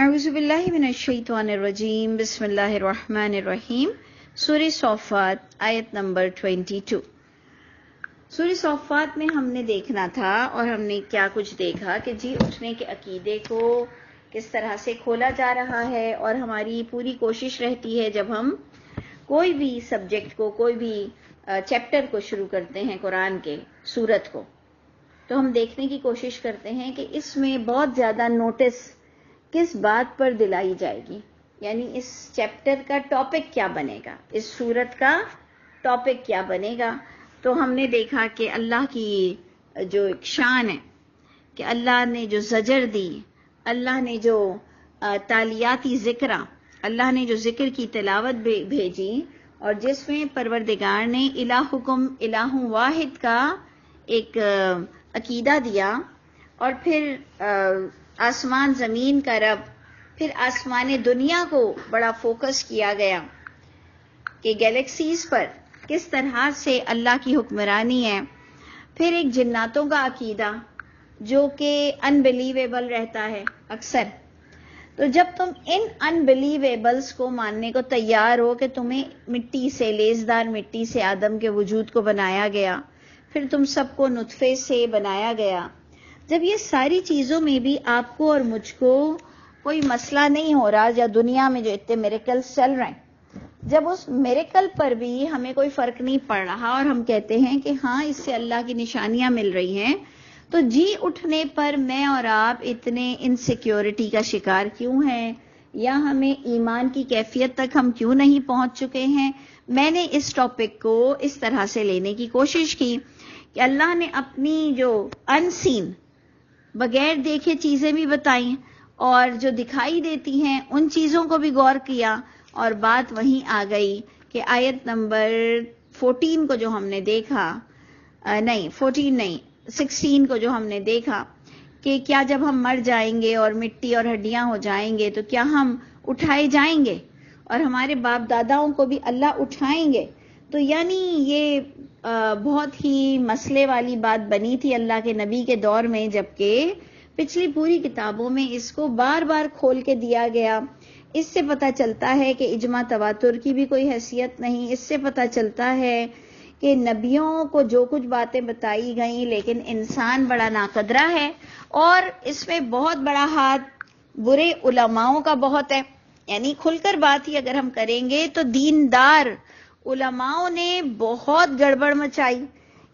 اعوذ باللہ من الشیطان الرجیم بسم اللہ الرحمن الرحیم سورہ صافات آیت نمبر 22۔ سورہ صافات میں ہم نے دیکھنا تھا اور ہم نے کیا کچھ دیکھا کہ جی اٹھنے کے عقیدے کو کس طرح سے کھولا جا رہا ہے، اور ہماری پوری کوشش رہتی ہے جب ہم کوئی بھی سبجیکٹ کو، کوئی بھی چیپٹر کو شروع کرتے ہیں قرآن کے، سورت کو، تو ہم دیکھنے کی کوشش کرتے ہیں کہ اس میں بہت زیادہ نوٹس کس بات پر دلائی جائے گی، یعنی اس چیپٹر کا ٹاپک کیا بنے گا، اس سورت کا ٹاپک کیا بنے گا۔ تو ہم نے دیکھا کہ اللہ کی جو ایک شان ہے کہ اللہ نے جو زجر دی، اللہ نے جو تالیاتی ذکرہ، اللہ نے جو ذکر کی تلاوت بھیجی، اور جس میں پروردگار نے الہکم الہ واحد کا ایک عقیدہ دیا، اور پھر آسمان زمین کا رب، پھر آسمان دنیا کو بڑا فوکس کیا گیا کہ گیلیکسیز پر کس طرح سے اللہ کی حکمرانی ہے، پھر ایک جناتوں کا عقیدہ جو کہ انبلیویبل رہتا ہے اکثر۔ تو جب تم ان انبلیویبلز کو ماننے کو تیار ہو کہ تمہیں مٹی سے، لیزدار مٹی سے آدم کے وجود کو بنایا گیا، پھر تم سب کو نطفے سے بنایا گیا، جب یہ ساری چیزوں میں بھی آپ کو اور مجھ کو کوئی مسئلہ نہیں ہو رہا، یا دنیا میں جو اتنے میریکلز چل رہے ہیں، جب اس میریکل پر بھی ہمیں کوئی فرق نہیں پڑ رہا اور ہم کہتے ہیں کہ ہاں اس سے اللہ کی نشانیاں مل رہی ہیں، تو جی اٹھنے پر میں اور آپ اتنے انسیکیورٹی کا شکار کیوں ہیں، یا ہمیں ایمان کی کیفیت تک ہم کیوں نہیں پہنچ چکے ہیں۔ میں نے اس ٹاپک کو اس طرح سے لینے کی کوشش کی کہ اللہ نے اپنی جو انسین، بغیر دیکھے چیزیں بھی بتائیں، اور جو دکھائی دیتی ہیں ان چیزوں کو بھی غور کیا، اور بات وہیں آ گئی کہ آیت نمبر 14 کو جو ہم نے دیکھا، 16 کو جو ہم نے دیکھا کہ کیا جب ہم مر جائیں گے اور مٹی اور ہڈیاں ہو جائیں گے تو کیا ہم اٹھائے جائیں گے، اور ہمارے باپ داداؤں کو بھی اللہ اٹھائیں گے۔ تو یعنی یہ بہت ہی مسئلے والی بات بنی تھی اللہ کے نبی کے دور میں، جبکہ پچھلی پوری کتابوں میں اس کو بار بار کھول کے دیا گیا۔ اس سے پتہ چلتا ہے کہ اجماع تواتر کی بھی کوئی حیثیت نہیں، اس سے پتہ چلتا ہے کہ نبیوں کو جو کچھ باتیں بتائی گئیں، لیکن انسان بڑا ناقدرہ ہے، اور اس میں بہت بڑا ہاتھ برے علماؤں کا بہت ہے۔ یعنی کھل کر بات ہی اگر ہم کریں گے تو دیندار علماؤں نے بہت گڑبڑ مچائی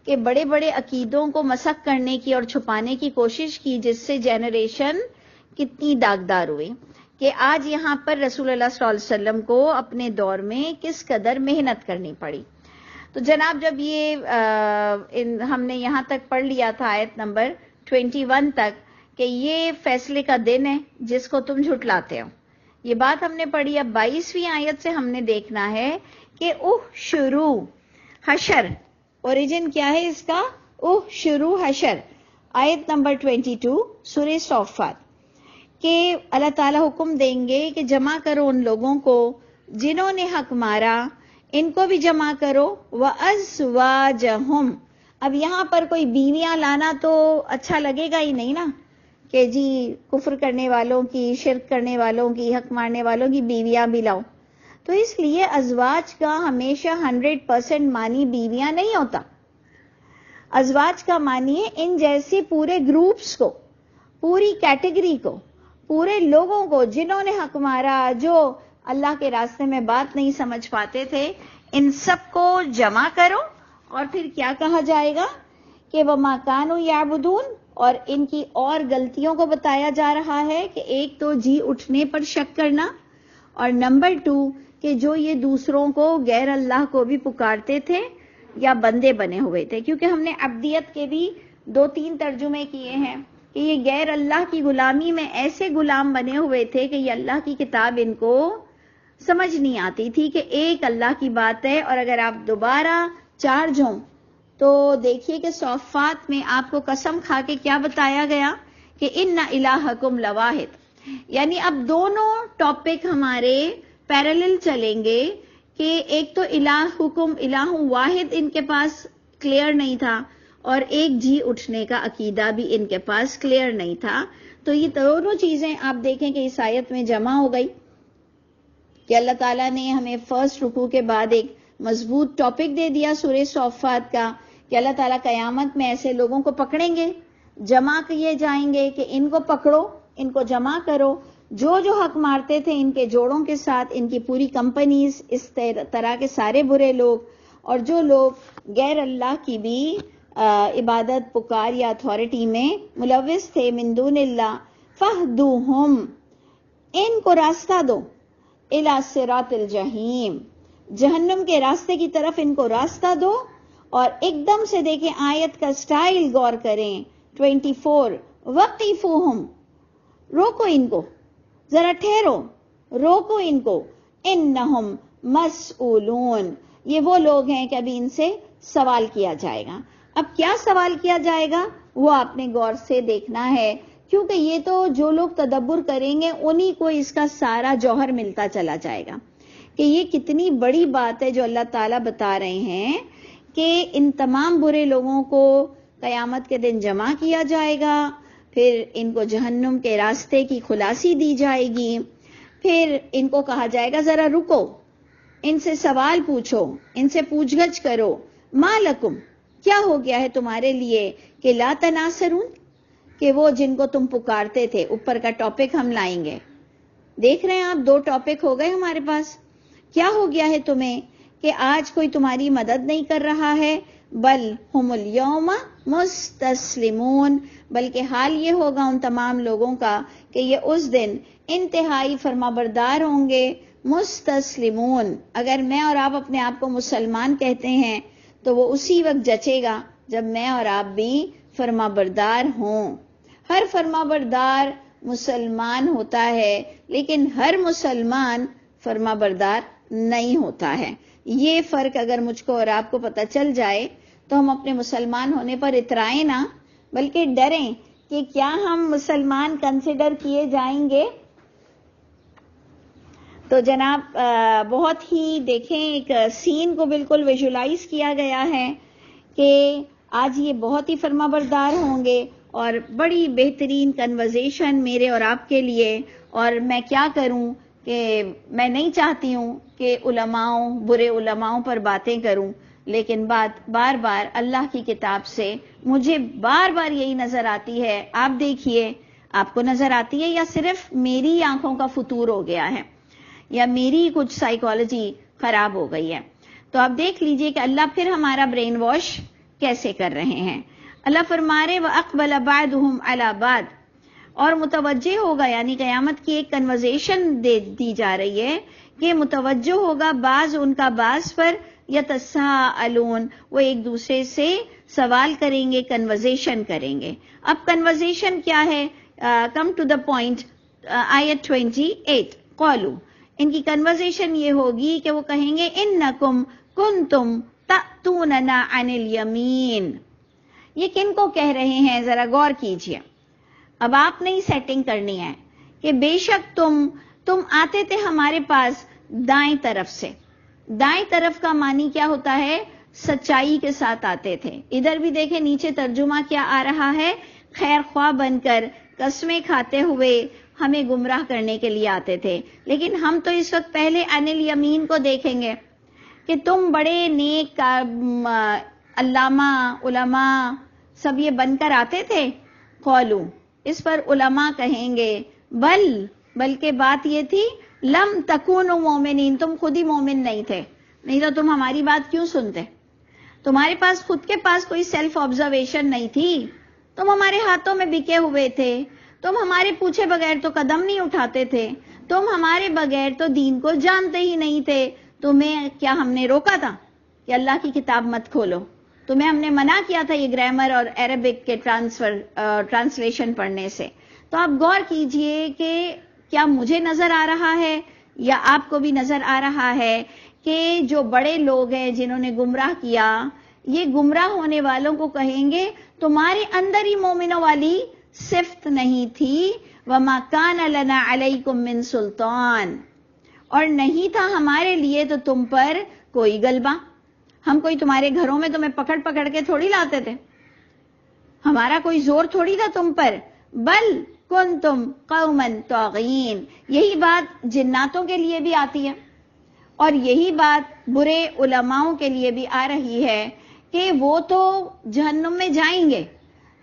کہ بڑے بڑے عقیدوں کو مسخ کرنے کی اور چھپانے کی کوشش کی، جس سے جنریشن کتنی داغدار ہوئی کہ آج یہاں پر رسول اللہ صلی اللہ علیہ وسلم کو اپنے دور میں کس قدر محنت کرنی پڑی۔ تو جناب جب یہ ہم نے یہاں تک پڑھ لیا تھا آیت نمبر 21 تک کہ یہ فیصلے کا دن ہے جس کو تم جھٹلاتے ہو، یہ بات ہم نے پڑھی۔ اب 22ویں آیت سے ہم نے دیکھنا ہے کہ شروع حشر، اوریجن کیا ہے اس کا، شروع حشر، آیت نمبر 22 سورہ صافات، کہ اللہ تعالیٰ حکم دیں گے کہ جمع کرو ان لوگوں کو جنہوں نے حق مارا، ان کو بھی جمع کرو، وَأَزْوَاجَهُمْ۔ اب یہاں پر کوئی بیویاں لانا تو اچھا لگے گا ہی نہیں نا، کہ جی کفر کرنے والوں کی، شرک کرنے والوں کی، حق مارنے والوں کی بیویاں بھی لاؤ۔ تو اس لیے ازواج کا ہمیشہ 100% معنی بیویاں نہیں ہوتا، ازواج کا معنی ہے ان جیسے پورے گروپس کو، پوری کیٹیگری کو، پورے لوگوں کو جنہوں نے حق مارا، جو اللہ کے راستے میں بات نہیں سمجھ پاتے تھے، ان سب کو جمع کرو۔ اور پھر کیا کہا جائے گا کہ وَمَا كَانُوا يَعْبُدُونَ، اور ان کی اور غلطیوں کو بتایا جا رہا ہے کہ ایک تو جی اٹھنے پر شک کرنا، اور نمبر 2 کہ جو یہ دوسروں کو، غیر اللہ کو بھی پکارتے تھے یا بندے بنے ہوئے تھے، کیونکہ ہم نے عبدیت کے بھی 2-3 ترجمے کیے ہیں کہ یہ غیر اللہ کی غلامی میں ایسے غلام بنے ہوئے تھے کہ یہ اللہ کی کتاب ان کو سمجھ نہیں آتی تھی کہ ایک اللہ کی بات ہے۔ اور اگر آپ دوبارہ چارج ہوں تو دیکھیے کہ صافات میں آپ کو قسم کھا کے کیا بتایا گیا کہ ان الہکم لواحد، یعنی اب دونوں ٹاپک ہمارے پیرالل چلیں گے کہ ایک تو الہکم الہ واحد ان کے پاس کلیئر نہیں تھا، اور ایک جی اٹھنے کا عقیدہ بھی ان کے پاس کلیئر نہیں تھا۔ تو یہ دونوں چیزیں آپ دیکھیں کہ اس آیت میں جمع ہو گئی کہ اللہ تعالیٰ نے ہمیں فرسٹ رکوع کے بعد ایک مضبوط ٹاپک دے دیا سورہ صافات کا کہ اللہ تعالیٰ قیامت میں ایسے لوگوں کو پکڑیں گے، جمع کیے جائیں گے کہ ان کو پکڑو، ان کو جمع کرو، جو جو حق مارتے تھے ان کے جوڑوں کے ساتھ، ان کی پوری کمپنیز، اس طرح کے سارے برے لوگ، اور جو لوگ غیر اللہ کی بھی عبادت، پکار یا اتھارٹی میں ملوث تھے، من دون اللہ، فہدوہم، ان کو راستہ دو، الی صراط الجحیم، جہنم کے راستے کی طرف ان کو راستہ دو۔ اور ایک دم سے دیکھیں آیت کا سٹائل غور کریں، 24، وقفوہم، روکو ان کو، ذرا ٹھہرو، روکو ان کو، انہم مسئولون، یہ وہ لوگ ہیں کہ ابھی ان سے سوال کیا جائے گا۔ اب کیا سوال کیا جائے گا وہ آپ نے غور سے دیکھنا ہے، کیونکہ یہ تو جو لوگ تدبر کریں گے انہی کو اس کا سارا جوہر ملتا چلا جائے گا کہ یہ کتنی بڑی بات ہے جو اللہ تعالیٰ بتا رہے ہیں کہ ان تمام برے لوگوں کو قیامت کے دن جمع کیا جائے گا، پھر ان کو جہنم کے راستے کی خلاصی دی جائے گی، پھر ان کو کہا جائے گا ذرا رکو، ان سے سوال پوچھو، ان سے پوچھ گچھ کرو، ما لکم، کیا ہو گیا ہے تمہارے لیے کہ لا تناصرون، کہ وہ جن کو تم پکارتے تھے۔ اوپر کا ٹاپک ہم لائیں گے، دیکھ رہے ہیں آپ، 2 ٹاپک ہو گئے ہمارے پاس۔ کیا ہو گیا ہے تمہیں کہ آج کوئی تمہاری مدد نہیں کر رہا ہے؟ بل ہم الیوم مستسلمون، بلکہ حال یہ ہوگا ان تمام لوگوں کا کہ یہ اس دن انتہائی فرمانبردار ہوں گے، مستسلمون۔ اگر میں اور آپ اپنے آپ کو مسلمان کہتے ہیں تو وہ اسی وقت جچے گا جب میں اور آپ بھی فرمانبردار ہوں۔ ہر فرمانبردار مسلمان ہوتا ہے، لیکن ہر مسلمان فرمانبردار نہیں ہوتا ہے۔ یہ فرق اگر مجھ کو اور آپ کو پتہ چل جائے تو ہم اپنے مسلمان ہونے پر اترائیں نہ، بلکہ ڈریں کہ کیا ہم مسلمان کنسیڈر کیے جائیں گے۔ تو جناب بہت ہی دیکھیں ایک سین کو بالکل ویژولائز کیا گیا ہے کہ آج یہ بہت ہی فرمانبردار ہوں گے، اور بڑی بہترین کنورزیشن میرے اور آپ کے لیے۔ اور میں کیا کروں کہ میں نہیں چاہتی ہوں کہ علماؤں، برے علماؤں پر باتیں کروں، لیکن بات بار بار اللہ کی کتاب سے مجھے بار بار یہی نظر آتی ہے۔ آپ دیکھیے، آپ کو نظر آتی ہے یا صرف میری آنکھوں کا فطور ہو گیا ہے یا میری کچھ سائیکالوجی خراب ہو گئی ہے؟ تو آپ دیکھ لیجئے کہ اللہ پھر ہمارا برین واش کیسے کر رہے ہیں۔ اللہ فرما رہے وَأَقْبَلَ بَعْضُهُمْ عَلَى بَعْضٍ، اور متوجہ ہوگا، یعنی قیامت کی ایک کنورزیشن دی جا رہی ہے کہ متوجہ ہوگا بعض ان کا بعض پر، یتساءلون، وہ ایک دوسرے سے سوال کریں گے، کنورزیشن کریں گے۔ اب کنورزیشن کیا ہے؟ کم ٹو دا پوائنٹ، آیت 28، قالو، ان کی کنورزیشن یہ ہوگی کہ وہ کہیں گے انکم کنتم تأتوننا عن الیمین۔ یہ کن کو کہہ رہے ہیں؟ ذرا غور کیجئے۔ اب آپ نے سیٹنگ کرنی ہے کہ بے شک تم آتے تھے ہمارے پاس دائیں طرف سے۔ دائیں طرف کا معنی کیا ہوتا ہے؟ سچائی کے ساتھ آتے تھے۔ ادھر بھی دیکھیں نیچے ترجمہ کیا آ رہا ہے؟ خیر خواہ بن کر، قسمیں کھاتے ہوئے ہمیں گمراہ کرنے کے لیے آتے تھے۔ لیکن ہم تو اس وقت پہلے عن الیمین کو دیکھیں گے کہ تم بڑے نیک علامہ، علماء سب یہ بن کر آتے تھے۔ قولو، اس پر علماء کہیں گے بلکہ بات یہ تھی لم تکونوا مومنین، تم خود ہی مومن نہیں تھے، نہیں تو تم ہماری بات کیوں سنتے؟ تمہارے پاس خود کے پاس کوئی سیلف آبزرویشن نہیں تھی، تم ہمارے ہاتھوں میں بکے ہوئے تھے، تم ہمارے پوچھے بغیر تو قدم نہیں اٹھاتے تھے، تم ہمارے بغیر تو دین کو جانتے ہی نہیں تھے۔ تمہیں کیا ہم نے روکا تھا کہ اللہ کی کتاب مت کھولو؟ تمہیں ہم نے منع کیا تھا یہ گرامر اور عربک کے ٹرانسلیشن پڑھنے سے؟ تو آپ غور کیجئے کہ کیا مجھے نظر آ رہا ہے یا آپ کو بھی نظر آ رہا ہے کہ جو بڑے لوگ ہیں جنہوں نے گمراہ کیا، یہ گمراہ ہونے والوں کو کہیں گے تمہارے اندر ہی مومنوں والی صفت نہیں تھی، وَمَا كَانَ لَنَا عَلَيْكُم مِّن سُلطان، اور نہیں تھا ہمارے لیے تو تم پر کوئی غلبہ۔ ہم کوئی تمہارے گھروں میں تمہیں پکڑ پکڑ کے تھوڑی لاتے تھے، ہمارا کوئی زور تھوڑی تھا تم پر۔ بل کنتم قوما طاغین. یہی بات جناتوں کے لیے بھی آتی ہے اور یہی بات برے علماؤں کے لیے بھی آ رہی ہے کہ وہ تو جہنم میں جائیں گے،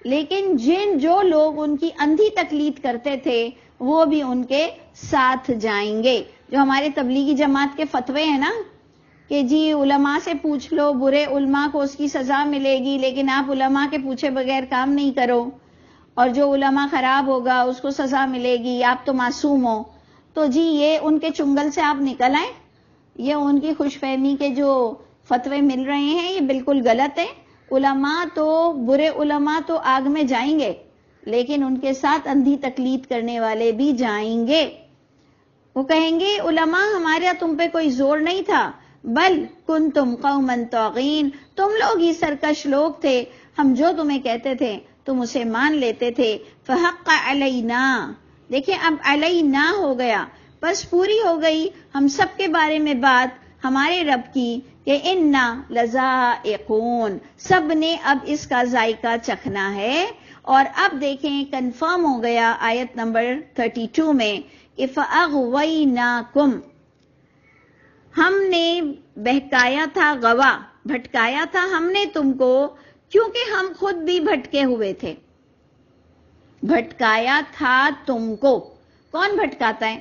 لیکن جو لوگ ان کی اندھی تقلید کرتے تھے وہ بھی ان کے ساتھ جائیں گے. جو ہمارے تبلیغی جماعت کے فتوے ہیں نا کہ جی علماء سے پوچھ لو، برے علماء کو اس کی سزا ملے گی، لیکن آپ علماء کے پوچھے بغیر کام نہیں کرو، اور جو علماء خراب ہوگا اس کو سزا ملے گی، آپ تو معصوم ہو. تو جی یہ ان کے چنگل سے آپ نکل آئیں، یہ ان کی خوش فہمی کے جو فتوے مل رہے ہیں یہ بالکل غلط ہے. علماء تو، برے علماء تو آگ میں جائیں گے، لیکن ان کے ساتھ اندھی تقلید کرنے والے بھی جائیں گے. وہ کہیں گے علماء ہمارا تم پہ کوئی زور نہیں تھا، بل کنتم قوما طاغین، تم لوگ ہی سرکش لوگ تھے، ہم جو تمہیں کہتے تھے تم اسے مان لیتے تھے. فحق علینا، دیکھیں اب علینا ہو گیا، بس پوری ہو گئی ہم سب کے بارے میں بات ہمارے رب کی کہ انا لذائقون، سب نے اب اس کا ذائقہ چکھنا ہے. اور اب دیکھیں کنفرم ہو گیا آیت نمبر 32 میں کہ فَأَغْوَيْنَاكُمْ، ہم نے بہکایا تھا، غوا بھٹکایا تھا ہم نے تم کو، کیونکہ ہم خود بھی بھٹکے ہوئے تھے. بھٹکایا تھا تم کو. کون بھٹکاتا ہے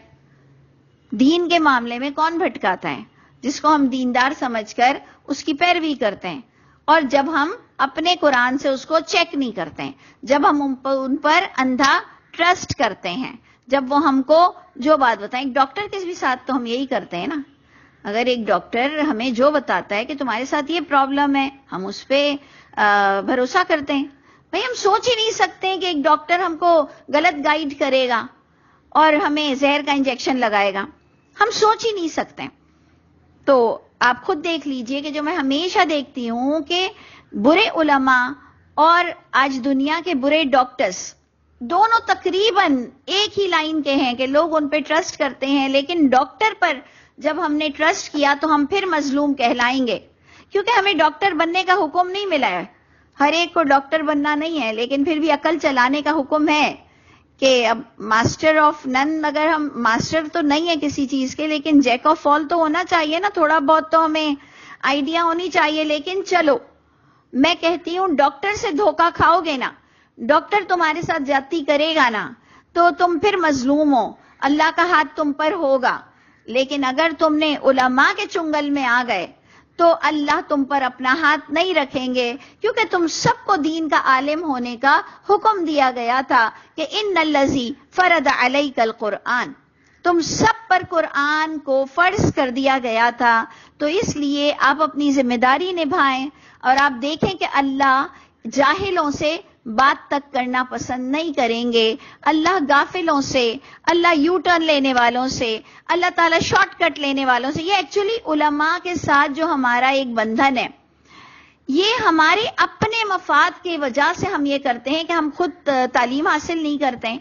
دین کے معاملے میں؟ کون بھٹکاتا ہے؟ جس کو ہم دیندار سمجھ کر اس کی پیروی کرتے ہیں، اور جب ہم اپنے قرآن سے اس کو چیک نہیں کرتے ہیں، جب ہم ان پر اندھا ٹرسٹ کرتے ہیں، جب وہ ہم کو جو بات بتائیں. ایک ڈاکٹر کے بھی ساتھ تو ہم یہی کرتے ہیں نا. اگر ایک ڈاکٹر ہمیں جو بتاتا ہے کہ تمہارے ساتھ یہ پرابلم ہے، ہم اس پہ بھروسہ کرتے ہیں. بھئی ہم سوچ ہی نہیں سکتے کہ ایک ڈاکٹر ہم کو غلط گائیڈ کرے گا اور ہمیں زہر کا انجیکشن لگائے گا، ہم سوچ ہی نہیں سکتے. تو آپ خود دیکھ لیجئے کہ جو میں ہمیشہ دیکھتی ہوں کہ برے علماء اور آج دنیا کے برے ڈاکٹرز دونوں تقریباً ایک ہی لائن کے ہیں کہ لوگ ان پہ ٹرسٹ کرتے ہیں، لیکن ڈاکٹر پر جب ہم نے ٹرسٹ کیا تو ہم پھر مظلوم کہلائیں گے، کیونکہ ہمیں ڈاکٹر بننے کا حکم نہیں ملا ہے. ہر ایک کو ڈاکٹر بننا نہیں ہے، لیکن پھر بھی عقل چلانے کا حکم ہے کہ اب ماسٹر آف نن، اگر ہم ماسٹر تو نہیں ہے کسی چیز کے، لیکن جیک آف آل تو ہونا چاہیے نا، تھوڑا بہت تو ہمیں آئیڈیا ہونی چاہیے. لیکن چلو میں کہتی ہوں ڈاکٹر سے دھوکہ کھاؤ گے نا، ڈاکٹر تمہارے ساتھ زیادتی کرے گا نا، تو تم پھر مظلوم ہو، اللہ کا ہاتھ تم پر ہوگا. لیکن اگر تم نے علماء کے چنگل میں آ گئے تو اللہ تم پر اپنا ہاتھ نہیں رکھیں گے، کیونکہ تم سب کو دین کا عالم ہونے کا حکم دیا گیا تھا کہ ان الذی فرض علیک القرآن، تم سب پر قرآن کو فرض کر دیا گیا تھا. تو اس لیے آپ اپنی ذمہ داری نبھائیں، اور آپ دیکھیں کہ اللہ جاہلوں سے بات تک کرنا پسند نہیں کریں گے، اللہ غافلوں سے، اللہ یو ٹرن لینے والوں سے، اللہ تعالیٰ شارٹ کٹ لینے والوں سے. یہ ایکچولی علماء کے ساتھ جو ہمارا ایک بندھن ہے، یہ ہمارے اپنے مفاد کی وجہ سے ہم یہ کرتے ہیں کہ ہم خود تعلیم حاصل نہیں کرتے ہیں،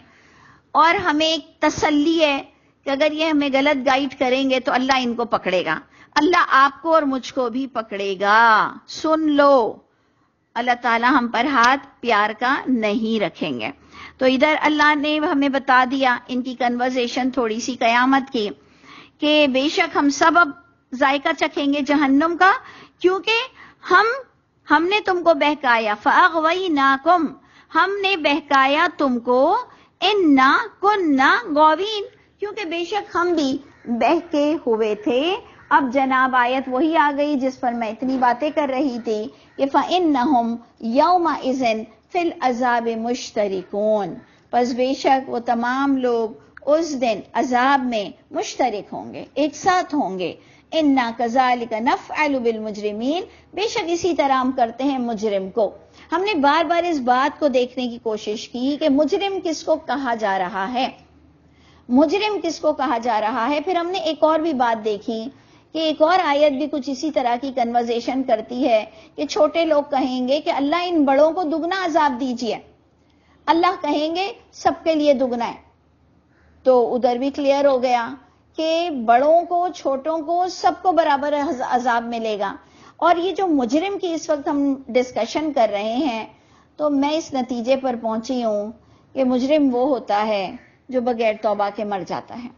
اور ہمیں ایک تسلی ہے کہ اگر یہ ہمیں غلط گائیڈ کریں گے تو اللہ ان کو پکڑے گا، اللہ آپ کو اور مجھ کو بھی پکڑے گا. سن لو، اللہ تعالیٰ ہم پر ہاتھ پیار کا نہیں رکھیں گے. تو ادھر اللہ نے ہمیں بتا دیا ان کی کنورزیشن تھوڑی سی قیامت کی، کہ بے شک ہم سب اب ذائقہ چکھیں گے جہنم کا، کیونکہ ہم نے تم کو بہکایا. فَأَغْوَيْنَاكُمْ، ہم نے بہکایا تم کو، اِنَّا كُنَّا غَاوِينَ، کیونکہ بے شک ہم بھی بہکے ہوئے تھے. اب جناب آیت وہی آ گئی جس پر میں اتنی باتیں کر رہی تھی کہ فَإِنَّهُمْ يَوْمَئِذٍ فِي الْعَذَابِ مُشْتَرِكُونَ، پس بے شک وہ تمام لوگ اس دن عذاب میں مشترک ہوں گے، ایک ساتھ ہوں گے. اِنَّا كَذَلِكَ نَفْعَلُ بِالْمُجْرِمِينَ، بے شک اسی طرح ہم کرتے ہیں مجرم کو. ہم نے بار بار اس بات کو دیکھنے کی کوشش کی کہ مجرم کس کو کہا جا رہا ہے، مجرم کس کو کہا جا رہا ہے. پھر ہم نے ایک اور بھی بات دیکھی کہ ایک اور آیت بھی کچھ اسی طرح کی کنورزیشن کرتی ہے کہ چھوٹے لوگ کہیں گے کہ اللہ ان بڑوں کو دگنا عذاب دیجیے، اللہ کہیں گے سب کے لیے دگنا ہے. تو ادھر بھی کلیئر ہو گیا کہ بڑوں کو، چھوٹوں کو، سب کو برابر عذاب ملے گا. اور یہ جو مجرم کی اس وقت ہم ڈسکشن کر رہے ہیں، تو میں اس نتیجے پر پہنچی ہوں کہ مجرم وہ ہوتا ہے جو بغیر توبہ کے مر جاتا ہے۔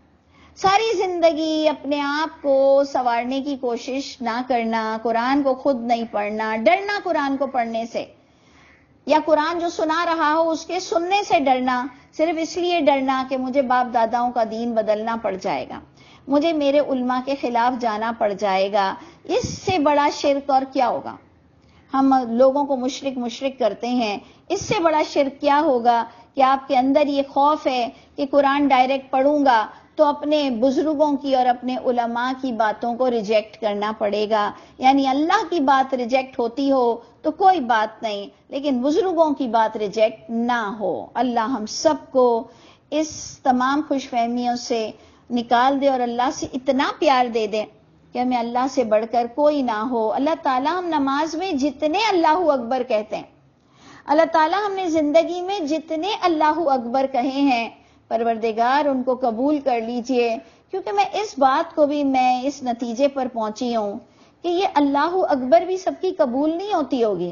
ساری زندگی اپنے آپ کو سنوارنے کی کوشش نہ کرنا، قرآن کو خود نہیں پڑھنا، ڈرنا قرآن کو پڑھنے سے، یا قرآن جو سنا رہا ہو اس کے سننے سے ڈرنا، صرف اس لیے ڈرنا کہ مجھے باپ داداؤں کا دین بدلنا پڑ جائے گا، مجھے میرے علماء کے خلاف جانا پڑ جائے گا۔ اس سے بڑا شرک اور کیا ہوگا؟ ہم لوگوں کو مشرک کرتے ہیں، اس سے بڑا شرک کیا ہوگا کہ آپ کے اندر یہ خوف ہے کہ قرآن ڈائریکٹ پڑھوں گا تو اپنے بزرگوں کی اور اپنے علماء کی باتوں کو ریجیکٹ کرنا پڑے گا، یعنی اللہ کی بات ریجیکٹ ہوتی ہو تو کوئی بات نہیں، لیکن بزرگوں کی بات ریجیکٹ نہ ہو۔ اللہ ہم سب کو اس تمام خوش فہمیوں سے نکال دے اور اللہ سے اتنا پیار دے دے کہ ہمیں اللہ سے بڑھ کر کوئی نہ ہو۔ اللہ تعالیٰ ہم نماز میں جتنے اللہ اکبر کہتے ہیں، اللہ تعالیٰ ہم نے زندگی میں جتنے اللہ اکبر کہے ہیں، پروردگار ان کو قبول کر لیجئے، کیونکہ میں اس بات کو بھی میں اس نتیجے پر پہنچی ہوں کہ یہ اللہ اکبر بھی سب کی قبول نہیں ہوتی ہوگی،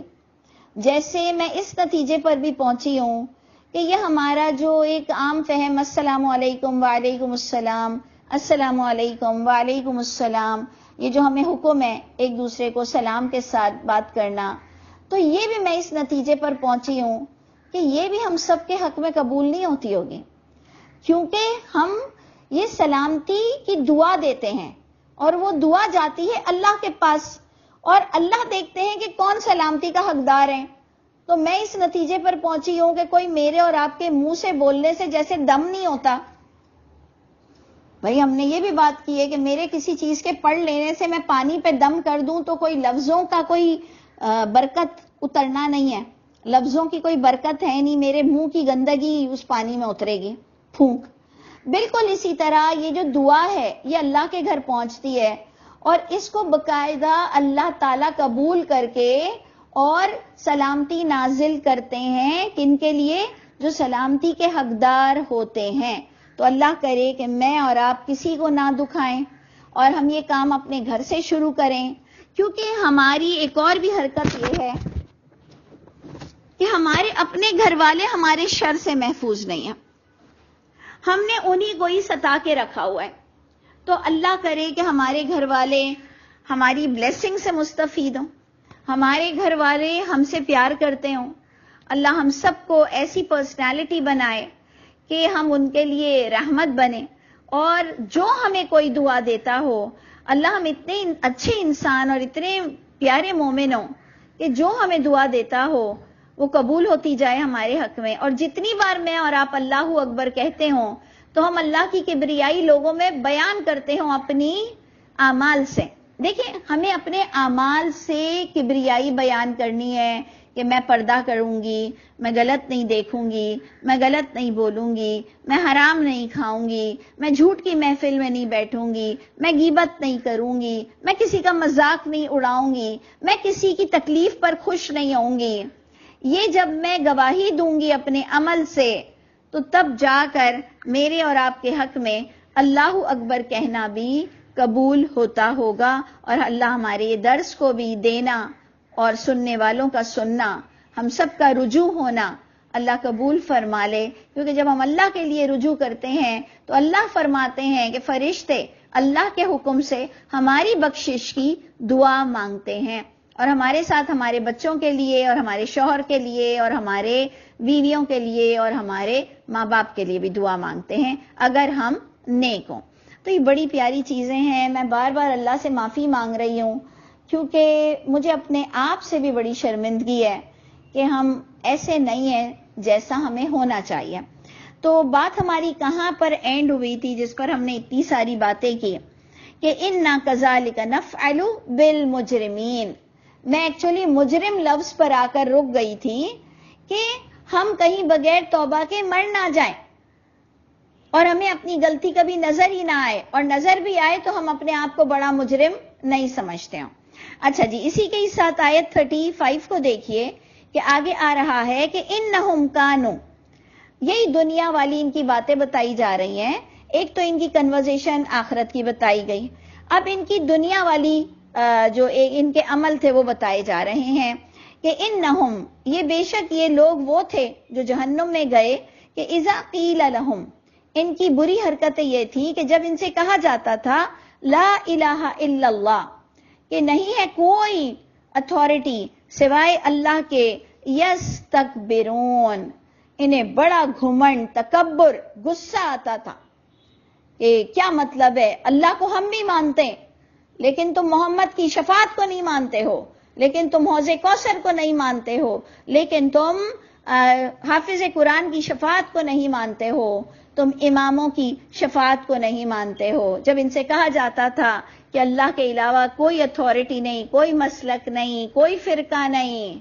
جیسے میں اس نتیجے پر بھی پہنچی ہوں کہ یہ ہمارا جو ایک عام فہم السلام علیکم وعلیکم السلام، السلام علیکم وعلیکم السلام، یہ جو ہمیں حکم ہے ایک دوسرے کو سلام کے ساتھ بات کرنا، تو یہ بھی میں اس نتیجے پر پہنچی ہوں کہ یہ بھی ہم سب کے حق میں قبول نہیں ہوتی ہوگی، کیونکہ ہم یہ سلامتی کی دعا دیتے ہیں اور وہ دعا جاتی ہے اللہ کے پاس، اور اللہ دیکھتے ہیں کہ کون سلامتی کا حقدار ہے۔ تو میں اس نتیجے پر پہنچی ہوں کہ کوئی میرے اور آپ کے منہ سے بولنے سے جیسے دم نہیں ہوتا، بھائی ہم نے یہ بھی بات کی ہے کہ میرے کسی چیز کے پڑھ لینے سے میں پانی پہ دم کر دوں تو کوئی لفظوں کا کوئی برکت اترنا نہیں ہے، لفظوں کی کوئی برکت ہے نہیں، میرے منہ کی گندگی اس پانی میں اترے گی، پھونک۔ بالکل اسی طرح یہ جو دعا ہے یہ اللہ کے گھر پہنچتی ہے اور اس کو باقاعدہ اللہ تعالیٰ قبول کر کے اور سلامتی نازل کرتے ہیں، کن کے لیے؟ جو سلامتی کے حقدار ہوتے ہیں۔ تو اللہ کرے کہ میں اور آپ کسی کو نہ دکھائیں اور ہم یہ کام اپنے گھر سے شروع کریں، کیونکہ ہماری ایک اور بھی حرکت یہ ہے کہ ہمارے اپنے گھر والے ہمارے شر سے محفوظ نہیں ہیں، ہم نے انہی کو ہی ستا کے رکھا ہوا ہے۔ تو اللہ کرے کہ ہمارے گھر والے ہماری بلیسنگ سے مستفید ہوں، ہمارے گھر والے ہم سے پیار کرتے ہوں، اللہ ہم سب کو ایسی پرسنالٹی بنائے کہ ہم ان کے لیے رحمت بنے، اور جو ہمیں کوئی دعا دیتا ہو، اللہ ہم اتنے اچھے انسان اور اتنے پیارے مومن ہوں کہ جو ہمیں دعا دیتا ہو وہ قبول ہوتی جائے ہمارے حق میں۔ اور جتنی بار میں اور آپ اللہ اکبر کہتے ہوں تو ہم اللہ کی کبریائی لوگوں میں بیان کرتے ہوں اپنی اعمال سے۔ دیکھیں ہمیں اپنے اعمال سے کبریائی بیان کرنی ہے کہ میں پردہ کروں گی، میں غلط نہیں دیکھوں گی، میں غلط نہیں بولوں گی، میں حرام نہیں کھاؤں گی، میں جھوٹ کی محفل میں نہیں بیٹھوں گی، میں غیبت نہیں کروں گی، میں کسی کا مذاق نہیں اڑاؤں گی، میں کسی کی تکلیف پر خوش نہیں ہوں گی۔ یہ جب میں گواہی دوں گی اپنے عمل سے تو تب جا کر میرے اور آپ کے حق میں اللہ اکبر کہنا بھی قبول ہوتا ہوگا، اور اللہ ہمارے یہ درس کو بھی دینا اور سننے والوں کا سننا، ہم سب کا رجوع ہونا اللہ قبول فرما لے، کیونکہ جب ہم اللہ کے لیے رجوع کرتے ہیں تو اللہ فرماتے ہیں کہ فرشتے اللہ کے حکم سے ہماری بخشش کی دعا مانگتے ہیں، اور ہمارے ساتھ ہمارے بچوں کے لیے اور ہمارے شوہر کے لیے اور ہمارے بیویوں کے لیے اور ہمارے ماں باپ کے لیے بھی دعا مانگتے ہیں اگر ہم نیک ہوں۔ تو یہ بڑی پیاری چیزیں ہیں، میں بار بار اللہ سے معافی مانگ رہی ہوں کیونکہ مجھے اپنے آپ سے بھی بڑی شرمندگی ہے کہ ہم ایسے نہیں ہیں جیسا ہمیں ہونا چاہیے۔ تو بات ہماری کہاں پر اینڈ ہوئی تھی جس پر ہم نے اتنی ساری باتیں کی کہ اِنَّا كَذَلِكَ نَفْعَلُ بِالْمُجْرِمِينَ۔ میں ایکچولی مجرم لفظ پر آ کر رک گئی تھی کہ ہم کہیں بغیر توبہ کے مر نہ جائیں اور ہمیں اپنی غلطی کبھی نظر ہی نہ آئے، اور نظر بھی آئے تو ہم اپنے آپ کو بڑا مجرم نہیں سمجھتے ہوں۔ اچھا جی، اسی کے ساتھ آیت 35 کو دیکھیے کہ آگے آ رہا ہے کہ انہم کانو، یہی دنیا والی ان کی باتیں بتائی جا رہی ہیں۔ ایک تو ان کی کنورزیشن آخرت کی بتائی گئی، اب ان کی دنیا والی جو ان کے عمل تھے وہ بتائے جا رہے ہیں کہ انہم، یہ بے شک یہ لوگ وہ تھے جو جہنم میں گئے، کہ اذا قیل لہم، ان کی بری حرکتیں یہ تھی کہ جب ان سے کہا جاتا تھا لا الہ الا اللہ، کہ نہیں ہے کوئی اتھارٹی سوائے اللہ کے، یستکبرون، انہیں بڑا گھمنڈ، تکبر، غصہ آتا تھا کہ کیا مطلب ہے، اللہ کو ہم بھی مانتے ہیں لیکن تم محمد کی شفاعت کو نہیں مانتے ہو، لیکن تم حوض کوثر کو نہیں مانتے ہو، لیکن تم حافظ قرآن کی شفاعت کو نہیں مانتے ہو، تم اماموں کی شفاعت کو نہیں مانتے ہو۔ جب ان سے کہا جاتا تھا کہ اللہ کے علاوہ کوئی اتھارٹی نہیں، کوئی مسلک نہیں، کوئی فرقہ نہیں،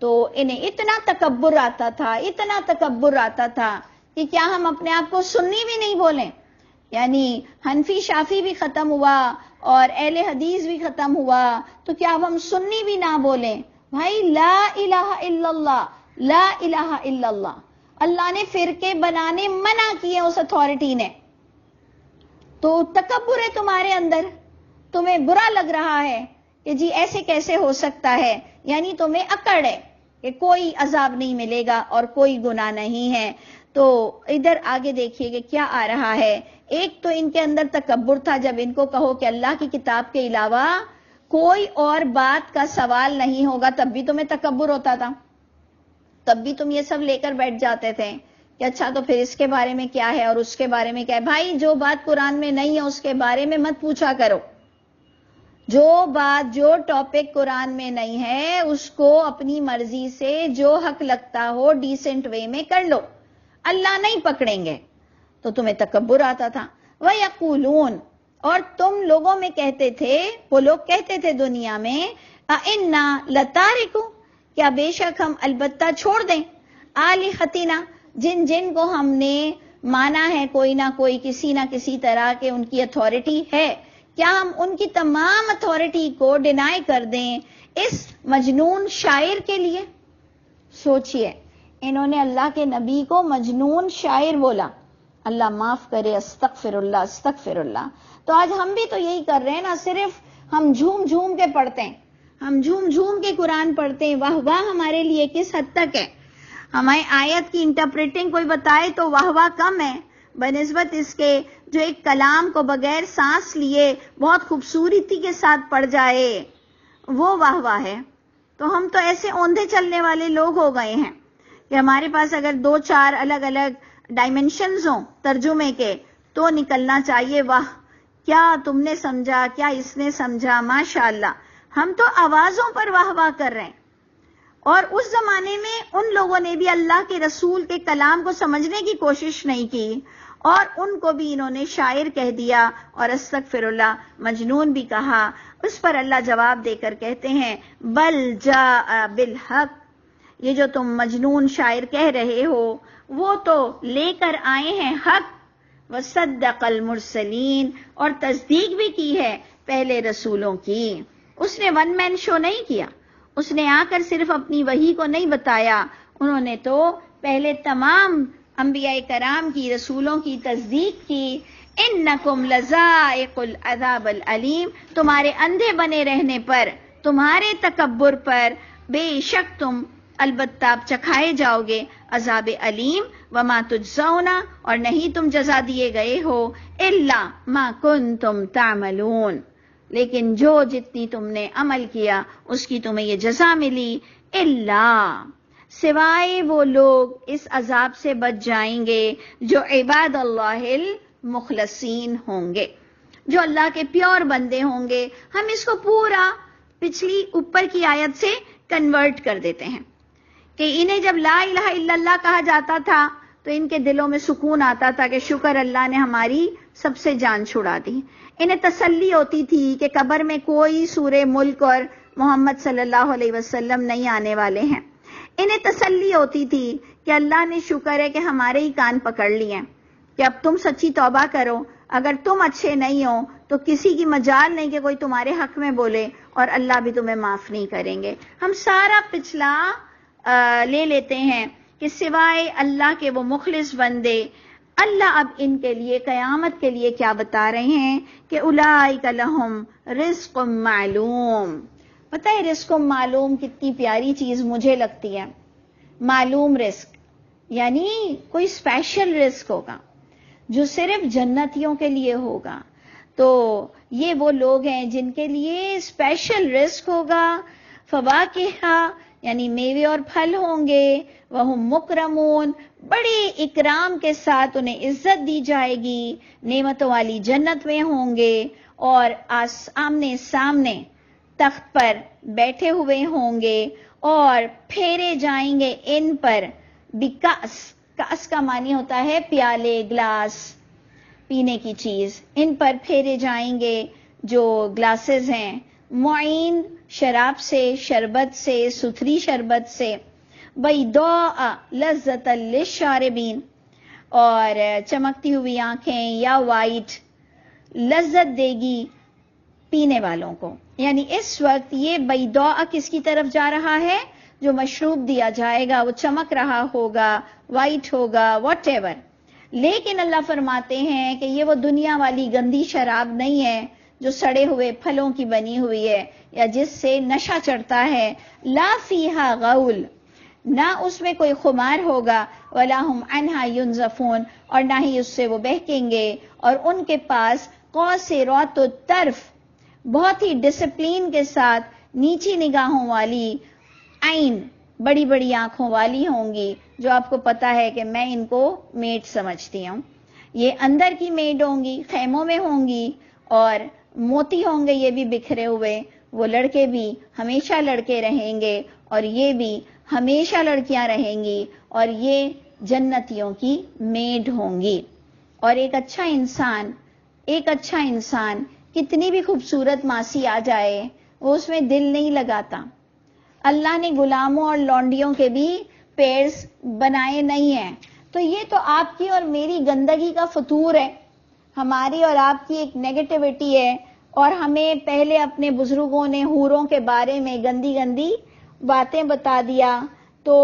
تو انہیں اتنا تکبر آتا تھا، اتنا تکبر آتا تھا کہ کیا ہم اپنے آپ کو سنی بھی نہیں بولیں؟ یعنی حنفی شافی بھی ختم ہوا اور اہل حدیث بھی ختم ہوا، تو کیا اب ہم سنی بھی نہ بولیں؟ بھائی لا الہ الا اللہ، لا الہ الا اللہ، اللہ نے فرقے بنانے منع کیے اس اتھارٹی نے، تو تکبر ہے تمہارے اندر، تمہیں برا لگ رہا ہے کہ جی ایسے کیسے ہو سکتا ہے، یعنی تمہیں اکڑ ہے کہ کوئی عذاب نہیں ملے گا اور کوئی گناہ نہیں ہے۔ تو ادھر آگے دیکھیے کہ کیا آ رہا ہے، ایک تو ان کے اندر تکبر تھا، جب ان کو کہو کہ اللہ کی کتاب کے علاوہ کوئی اور بات کا سوال نہیں ہوگا تب بھی تمہیں تکبر ہوتا تھا، تب بھی تم یہ سب لے کر بیٹھ جاتے تھے کہ اچھا تو پھر اس کے بارے میں کیا ہے اور اس کے بارے میں کیا ہے۔ بھائی جو بات قرآن میں نہیں ہے اس کے بارے میں مت پوچھا کرو، جو بات، جو ٹاپک قرآن میں نہیں ہے اس کو اپنی مرضی سے جو حق لگتا ہو ڈیسنٹ وے میں کر لو، اللہ نہیں پکڑیں گے۔ تو تمہیں تکبر آتا تھا۔ وَيَقُولُونَ، اور تم لوگوں میں کہتے تھے، وہ لوگ کہتے تھے دنیا میں، اَإِنَّا لَتَارِكُ، کیا بے شک ہم البتہ چھوڑ دیں، آلِہَتِنَا، جن جن کو ہم نے مانا ہے کوئی نہ کوئی کسی نہ کسی طرح کے ان کی اتھارٹی ہے، کیا ہم ان کی تمام اتھارٹی کو ڈینائی کر دیں اس مجنون شاعر کے لیے؟ سوچئے، انہوں نے اللہ کے نبی کو مجنون شاعر بولا، اللہ معاف کرے، استغفر اللہ استغفر اللہ۔ تو آج ہم بھی تو یہی کر رہے ہیں نا، صرف ہم جھوم جھوم کے پڑھتے ہیں، ہم جھوم جھوم کے قرآن پڑھتے ہیں، واہ واہ ہمارے لیے کس حد تک ہے، ہمیں آیت کی انٹرپریٹنگ کوئی بتائے تو واہ واہ کم ہے بنسبت اس کے جو ایک کلام کو بغیر سانس لیے بہت خوبصورتی کے ساتھ پڑھ جائے، وہ واہ واہ ہے۔ تو ہم تو ایسے اوندھے چلنے والے لوگ ہو گئے ہیں کہ ہمارے پاس اگر 2-4 الگ الگ ڈائمنشنز ہوں ترجمے کے تو نکلنا چاہیے، واہ کیا تم نے سمجھا، کیا اس نے سمجھا، ماشاءاللہ۔ ہم تو آوازوں پر واہ واہ کر رہے ہیں، اور اس زمانے میں ان لوگوں نے بھی اللہ کے رسول کے کلام کو سمجھنے کی کوشش نہیں کی، اور ان کو بھی انہوں نے شاعر کہہ دیا اور استغفر اللہ مجنون بھی کہا۔ اس پر اللہ جواب دے کر کہتے ہیں بل جاء بالحق، یہ جو تم مجنون شاعر کہہ رہے ہو وہ تو لے کر آئے ہیں حق، وصدق المرسلین، اور تصدیق بھی کی ہے پہلے رسولوں کی۔ اس نے ون مین شو نہیں کیا، اس نے آ کر صرف اپنی وحی کو نہیں بتایا، انہوں نے تو پہلے تمام انبیاء کرام کی، رسولوں کی تصدیق کی۔ انکم لذائق العذاب العلیم، تمہارے اندھے بنے رہنے پر، تمہارے تکبر پر بے شک تم البتہ چکھائے جاؤ گے عذاب علیم۔ وما تجزون، اور نہیں تم جزا دیے گئے ہو، الا ما کنتم تعملون، لیکن جو جتنی تم نے عمل کیا اس کی تمہیں یہ جزا ملی۔ الا، سوائے وہ لوگ اس عذاب سے بچ جائیں گے جو عباد اللہ المخلصین ہوں گے، جو اللہ کے پیور بندے ہوں گے۔ ہم اس کو پورا پچھلی اوپر کی آیت سے کنورٹ کر دیتے ہیں کہ انہیں جب لا الہ الا اللہ کہا جاتا تھا تو ان کے دلوں میں سکون آتا تھا کہ شکر اللہ نے ہماری سب سے جان چھڑا دی۔ انہیں تسلی ہوتی تھی کہ قبر میں کوئی سورہ ملک اور محمد صلی اللہ علیہ وسلم نہیں آنے والے ہیں۔ انہیں تسلی ہوتی تھی کہ اللہ نے شکر ہے کہ ہمارے ہی کان پکڑ لیے کہ اب تم سچی توبہ کرو، اگر تم اچھے نہیں ہو تو کسی کی مجال نہیں کہ کوئی تمہارے حق میں بولے، اور اللہ بھی تمہیں معاف نہیں کریں گے۔ ہم سارا پچھلا لے لیتے ہیں کہ سوائے اللہ کے وہ مخلص بندے، اللہ اب ان کے لیے قیامت کے لیے کیا بتا رہے ہیں کہ اولئک لہم رزق معلوم۔ پتہ ہے رزق معلوم کتنی پیاری چیز مجھے لگتی ہے، معلوم رزق، یعنی کوئی اسپیشل رزق ہوگا جو صرف جنتیوں کے لیے ہوگا. تو یہ وہ لوگ ہیں جن کے لیے اسپیشل رزق ہوگا. فواکہ یعنی میوے اور پھل ہوں گے. وہم مکرمون بڑے اکرام کے ساتھ انہیں عزت دی جائے گی. نعمتوں والی جنت میں ہوں گے اور آمنے سامنے تخت پر بیٹھے ہوئے ہوں گے اور پھیرے جائیں گے ان پر بکاس. کاس کا معنی ہوتا ہے پیالے، گلاس، پینے کی چیز. ان پر پھیرے جائیں گے جو گلاسز ہیں. معین شراب سے، شربت سے، ستھری شربت سے. بیضاء لذۃ للشاربین اور چمکتی ہوئی آنکھیں یا وائٹ لذت دے گی پینے والوں کو. یعنی اس وقت یہ بیضاء کس کی طرف جا رہا ہے؟ جو مشروب دیا جائے گا وہ چمک رہا ہوگا، وائٹ ہوگا، واٹ ایور. لیکن اللہ فرماتے ہیں کہ یہ وہ دنیا والی گندی شراب نہیں ہے جو سڑے ہوئے پھلوں کی بنی ہوئی ہے یا جس سے نشہ چڑھتا ہے. لا فیہا غول، نہ اس میں کوئی خمار ہوگا. ولا ہم عنہا ینزفون، اور نہ ہی اس سے وہ بہکیں گے. اور ان کے پاس قاصرات الطرف، بہت ہی ڈسپلین کے ساتھ نیچی نگاہوں والی، عین بڑی بڑی آنکھوں والی ہوں گی. جو آپ کو پتا ہے کہ میں ان کو میڈ سمجھتی ہوں. یہ اندر کی میڈ ہوں گی، خیموں میں ہوں گی اور موتی ہوں گے یہ بھی بکھرے ہوئے. وہ لڑکے بھی ہمیشہ لڑکے رہیں گے اور یہ بھی ہمیشہ لڑکیاں رہیں گی اور یہ جنتیوں کی میڈ ہوں گی. اور ایک اچھا انسان کتنی بھی خوبصورت ماسی آ جائے وہ اس میں دل نہیں لگاتا. اللہ نے غلاموں اور لونڈیوں کے بھی پیرز بنائے نہیں ہیں. تو یہ تو آپ کی اور میری گندگی کا فطور ہے، ہماری اور آپ کی ایک نیگیٹیوٹی ہے. اور ہمیں پہلے اپنے بزرگوں نے حوروں کے بارے میں گندی گندی باتیں بتا دیا تو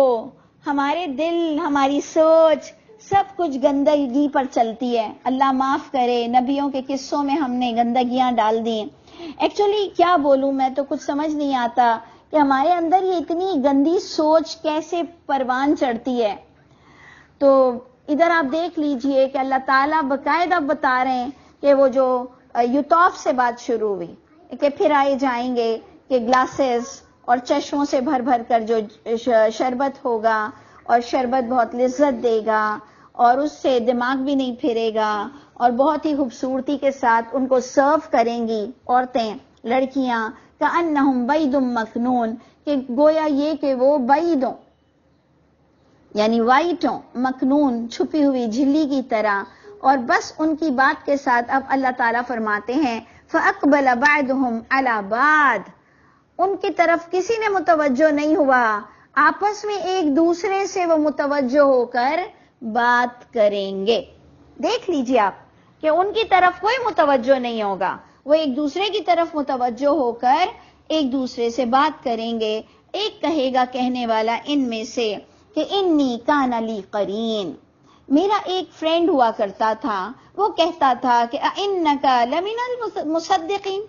ہمارے دل، ہماری سوچ سب کچھ گندگی پر چلتی ہے. اللہ معاف کرے، نبیوں کے قصوں میں ہم نے گندگیاں ڈال دی. ایکچولی کیا بولوں، میں تو کچھ سمجھ نہیں آتا کہ ہمارے اندر یہ اتنی گندی سوچ کیسے پروان چڑھتی ہے. تو ادھر آپ دیکھ لیجئے کہ اللہ تعالیٰ باقاعدہ بتا رہے ہیں کہ وہ جو یوتوف سے بات شروع ہوئی کہ پھر آئے جائیں گے کہ گلاسز اور چشموں سے بھر بھر کر جو شربت ہوگا اور شربت بہت لذت دے گا اور اس سے دماغ بھی نہیں پھرے گا اور بہت ہی خوبصورتی کے ساتھ ان کو سرو کریں گی عورتیں، لڑکیاں. کأنہم بید مکنون، کہ گویا یہ کہ وہ بیدوں یعنی وائٹوں، مکنون چھپی ہوئی جھلی کی طرح. اور بس ان کی بات کے ساتھ اب اللہ تعالیٰ فرماتے ہیں فَأَقْبَلَ بَعْضُهُمْ عَلَى بَعْضٍ، ان کی طرف کسی نے متوجہ نہیں ہوا، آپس میں ایک دوسرے سے وہ متوجہ ہو کر بات کریں گے. دیکھ لیجیے آپ کہ ان کی طرف کوئی متوجہ نہیں ہوگا، وہ ایک دوسرے کی طرف متوجہ ہو کر ایک دوسرے سے بات کریں گے. ایک کہے گا کہنے والا ان میں سے کہ انی کان لی قرین، میرا ایک فرینڈ ہوا کرتا تھا، وہ کہتا تھا کہ انک لمن المصدقین،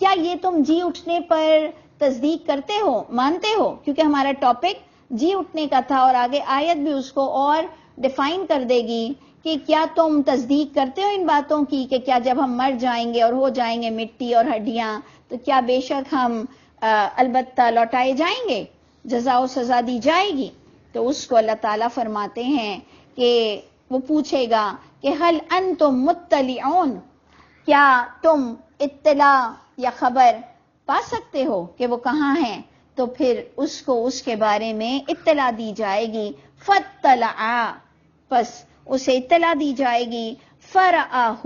کیا یہ تم جی اٹھنے پر تصدیق کرتے ہو، مانتے ہو؟ کیونکہ ہمارا ٹاپک جی اٹھنے کا تھا اور آگے آیت بھی اس کو اور ڈیفائن کر دے گی کہ کیا تم تصدیق کرتے ہو ان باتوں کی کہ کیا جب ہم مر جائیں گے اور ہو جائیں گے مٹی اور ہڈیاں تو کیا بے شک ہم البتہ لوٹائے جائیں گے، جزا و سزا دی جائے گی. تو اس کو اللہ تعالیٰ فرماتے ہیں کہ وہ پوچھے گا کہ حل انتم مطلعون، کیا تم اطلاع یا خبر پا سکتے ہو کہ وہ کہاں ہیں؟ تو پھر اس کو اس کے بارے میں اطلاع دی جائے گی. فاطلع، پس اسے اطلاع دی جائے گی. فرآہ،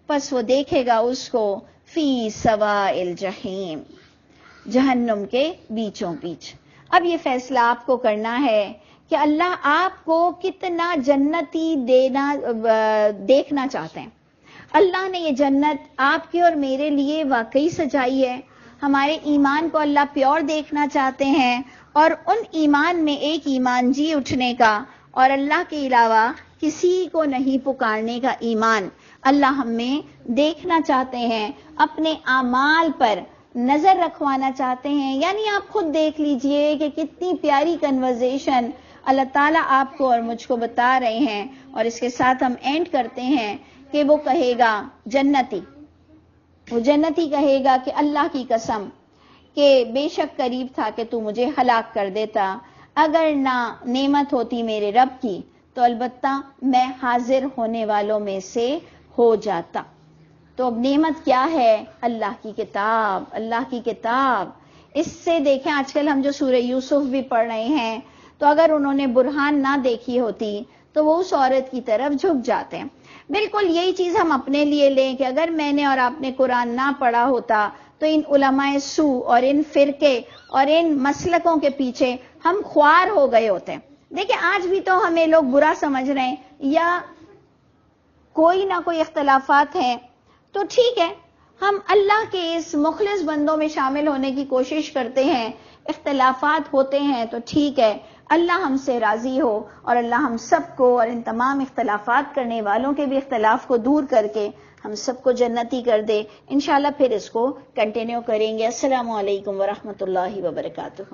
پس وہ دیکھے گا اس کو. فی سواء الجحیم، جہنم کے بیچوں بیچ. اب یہ فیصلہ آپ کو کرنا ہے کہ اللہ آپ کو کتنا جنتی دیکھنا چاہتے ہیں. اللہ نے یہ جنت آپ کے اور میرے لیے واقعی سجائی ہے. ہمارے ایمان کو اللہ پیور دیکھنا چاہتے ہیں اور ان ایمان میں ایک ایمان جی اٹھنے کا اور اللہ کے علاوہ کسی کو نہیں پکارنے کا ایمان اللہ ہمیں دیکھنا چاہتے ہیں، اپنے اعمال پر نظر رکھوانا چاہتے ہیں. یعنی آپ خود دیکھ لیجئے کہ کتنی پیاری کنورزیشن اللہ تعالیٰ آپ کو اور مجھ کو بتا رہے ہیں، اور اس کے ساتھ ہم اینڈ کرتے ہیں کہ وہ کہے گا جنتی، وہ جنتی کہے گا کہ اللہ کی قسم کہ بے شک قریب تھا کہ تو مجھے ہلاک کر دیتا، اگر نہ نعمت ہوتی میرے رب کی تو البتہ میں حاضر ہونے والوں میں سے ہو جاتا۔ تو اب نعمت کیا ہے؟ اللہ کی کتاب، اللہ کی کتاب۔ اس سے دیکھیں آج کل ہم جو سورہ یوسف بھی پڑھ رہے ہیں، تو اگر انہوں نے برہان نہ دیکھی ہوتی تو وہ اس عورت کی طرف جھک جاتے ہیں۔ بالکل یہی چیز ہم اپنے لیے لیں کہ اگر میں نے اور آپ نے قرآن نہ پڑھا ہوتا تو ان علماء سو اور ان فرقے اور ان مسلکوں کے پیچھے ہم خوار ہو گئے ہوتے ہیں۔ دیکھیں آج بھی تو ہمیں لوگ برا سمجھ رہے ہیں یا کوئی نہ کوئی اختلافات ہیں، تو ٹھیک ہے، ہم اللہ کے اس مخلص بندوں میں شامل ہونے کی کوشش کرتے ہیں۔ اختلافات ہوتے ہیں تو ٹھیک ہے، اللہ ہم سے راضی ہو اور اللہ ہم سب کو اور ان تمام اختلافات کرنے والوں کے بھی اختلاف کو دور کر کے ہم سب کو جنتی کر دے۔ انشاءاللہ پھر اس کو کنٹینیو کریں گے۔ السلام علیکم ورحمۃ اللہ وبرکاتہ۔